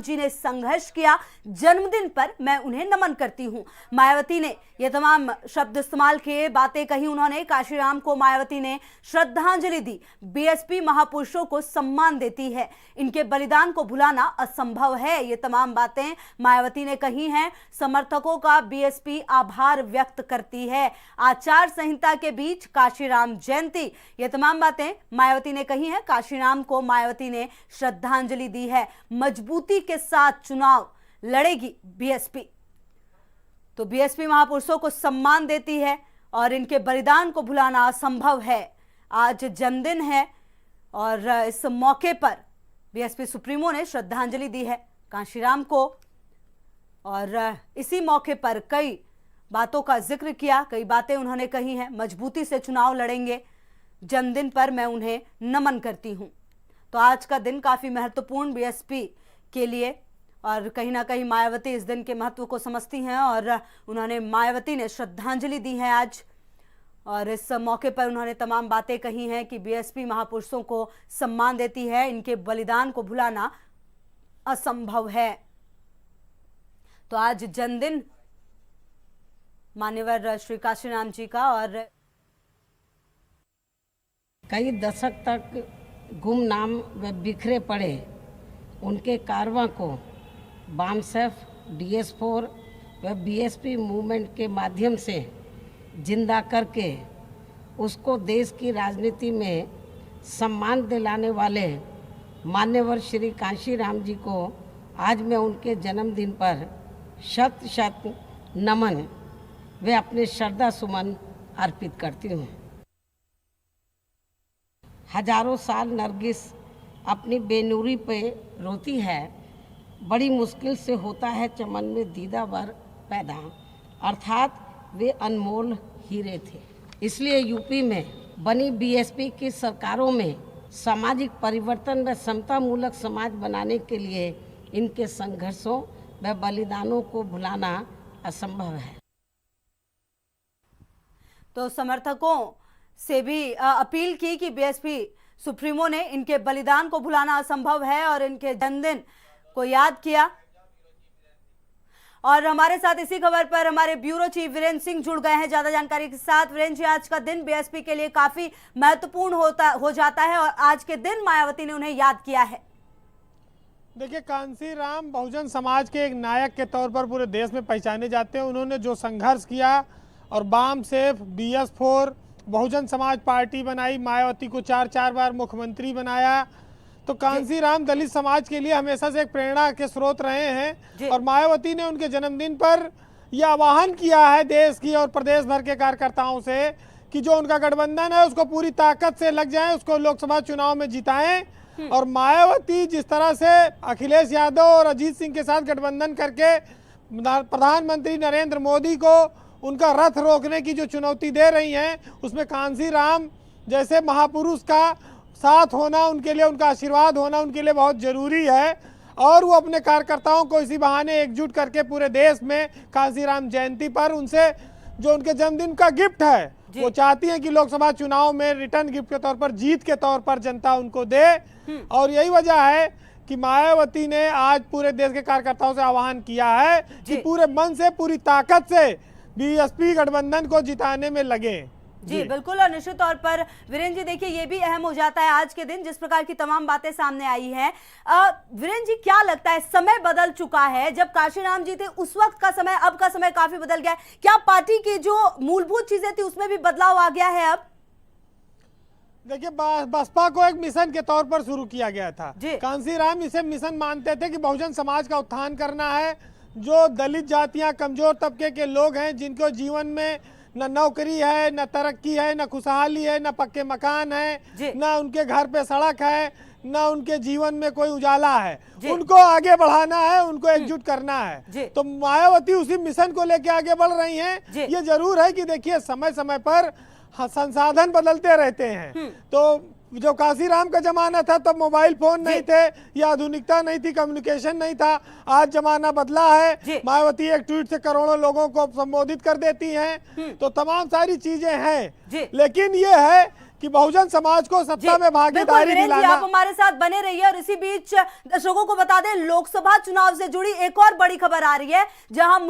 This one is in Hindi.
जी ने संघर्ष किया, जन्मदिन पर मैं उन्हें नमन करती हूं। मायावती ने ये तमाम शब्द इस्तेमाल किए, बातें कही उन्होंने। काशीराम को मायावती ने श्रद्धांजलि दी। बीएसपी महापुरुषों को सम्मान देती है, इनके बलिदान को भुलाना असंभव है, ये तमाम बातें मायावती ने कही हैं। समर्थकों का बीएसपी आभार व्यक्त करती है। आचार संहिता के बीच काशीराम जयंती, ये तमाम बातें मायावती ने कही हैं। काशीराम को मायावती ने श्रद्धांजलि दी है। मजबूती के साथ चुनाव लड़ेगी बीएसपी, तो बीएसपी महापुरुषों को सम्मान देती है और इनके बलिदान को भुलाना असंभव है। आज जन्मदिन है और इस मौके पर बीएसपी सुप्रीमो ने श्रद्धांजलि दी है काशीराम को, और इसी मौके पर कई बातों का जिक्र किया, कई बातें उन्होंने कही हैं। मजबूती से चुनाव लड़ेंगे, जन्मदिन पर मैं उन्हें नमन करती हूं। तो आज का दिन काफी महत्वपूर्ण बीएसपी के लिए, और कहीं ना कहीं मायावती इस दिन के महत्व को समझती हैं और मायावती ने श्रद्धांजलि दी है आज, और इस मौके पर उन्होंने तमाम बातें कही हैं कि बीएसपी महापुरुषों को सम्मान देती है, इनके बलिदान को भुलाना असंभव है। तो आज जन्मदिन मान्यवर श्री काशीराम जी का, और कई दशक तक गुमनाम व बिखरे पड़े उनके कारवां को बामसेफ, DS4 व बीएसपी मूवमेंट के माध्यम से जिंदा करके उसको देश की राजनीति में सम्मान दिलाने वाले मान्यवर श्री काशीराम जी को आज मैं उनके जन्मदिन पर शत शत नमन वे अपने श्रद्धा सुमन अर्पित करती हूँ। हजारों साल नरगिस अपनी बेनूरी पे रोती है, बड़ी मुश्किल से होता है चमन में दीदावर पैदा, अर्थात वे अनमोल हीरे थे। इसलिए यूपी में बनी बीएसपी की सरकारों में सामाजिक परिवर्तन व समतामूलक समाज बनाने के लिए इनके संघर्षों व बलिदानों को भुलाना असंभव है। तो समर्थकों से भी अपील की कि बीएसपी सुप्रीमो ने इनके बलिदान को भुलाना असंभव है और इनके जन्मदिन को याद किया। और हमारे साथ इसी खबर पर हमारे ब्यूरो चीफ वीरेंद्र सिंह जुड़ गए हैं ज्यादा जानकारी के साथ। वीरेंद्र जी, आज का दिन बीएसपी के लिए काफी महत्वपूर्ण हो जाता है और आज के दिन मायावती ने उन्हें याद किया है। देखिए, कांशीराम बहुजन समाज के एक नायक के तौर पर पूरे देश में पहचाने जाते हैं। उन्होंने जो संघर्ष किया और बामसेफ, DS4, बहुजन समाज पार्टी बनाई, मायावती को 4 बार मुख्यमंत्री बनाया, तो कांशीराम दलित समाज के लिए हमेशा से एक प्रेरणा के स्रोत रहे हैं। और मायावती ने उनके जन्मदिन पर यह आह्वान किया है देश की और प्रदेश भर के कार्यकर्ताओं से कि जो उनका गठबंधन है उसको पूरी ताकत से लग जाएं, उसको लोकसभा चुनाव में जिताएं। और मायावती जिस तरह से अखिलेश यादव और अजीत सिंह के साथ गठबंधन करके प्रधानमंत्री नरेंद्र मोदी को उनका रथ रोकने की जो चुनौती दे रही हैं, उसमें कांशीराम जैसे महापुरुष का साथ होना, उनके लिए उनका आशीर्वाद होना उनके लिए बहुत ज़रूरी है। और वो अपने कार्यकर्ताओं को इसी बहाने एकजुट करके पूरे देश में कांशीराम जयंती पर उनसे जो उनके जन्मदिन का गिफ्ट है वो चाहती हैं कि लोकसभा चुनाव में रिटर्न गिफ्ट के तौर पर, जीत के तौर पर जनता उनको दे। और यही वजह है कि मायावती ने आज पूरे देश के कार्यकर्ताओं से आह्वान किया है कि पूरे मन से, पूरी ताकत से बीएसपी गठबंधन को जिताने में लगे। जी बिल्कुल, और निश्चित तौर पर वीरेंद्र जी देखिए ये भी अहम हो जाता है आज के दिन जिस प्रकार की तमाम बातें सामने आई हैं। वीरेंद्र जी, क्या लगता है, समय बदल चुका है, जब काशीराम जी थे उस वक्त का समय, अब का समय काफी बदल गया है, क्या पार्टी की जो मूलभूत चीजें थी उसमें भी बदलाव आ गया है अब? देखिए, बसपा को एक मिशन के तौर पर शुरू किया गया था। कांशीराम इसे मिशन मानते थे कि बहुजन समाज का उत्थान करना है। जो दलित जातियां, कमजोर तबके के लोग हैं, जिनको जीवन में न नौकरी है, न तरक्की है, न खुशहाली है, न पक्के मकान है, न उनके घर पे सड़क है, न उनके जीवन में कोई उजाला है, उनको आगे बढ़ाना है, उनको एकजुट करना है। तो मायावती उसी मिशन को लेके आगे बढ़ रही हैं। ये जरूर है कि देखिए समय समय पर संसाधन बदलते रहते हैं। तो जो काशीराम का जमाना था तब मोबाइल फोन नहीं थे, या आधुनिकता नहीं थी, कम्युनिकेशन नहीं था। आज जमाना बदला है। मायावती एक ट्वीट से करोड़ों लोगों को संबोधित कर देती हैं। तो तमाम सारी चीजें हैं, लेकिन ये है कि बहुजन समाज को सत्ता में बिल्कुल भागीदारी वीरेंद्र जी, दिलाना। आप हमारे साथ बने रहिए और इसी बीच दर्शकों को बता दें, लोकसभा चुनाव से जुड़ी एक और बड़ी खबर आ रही है, जहां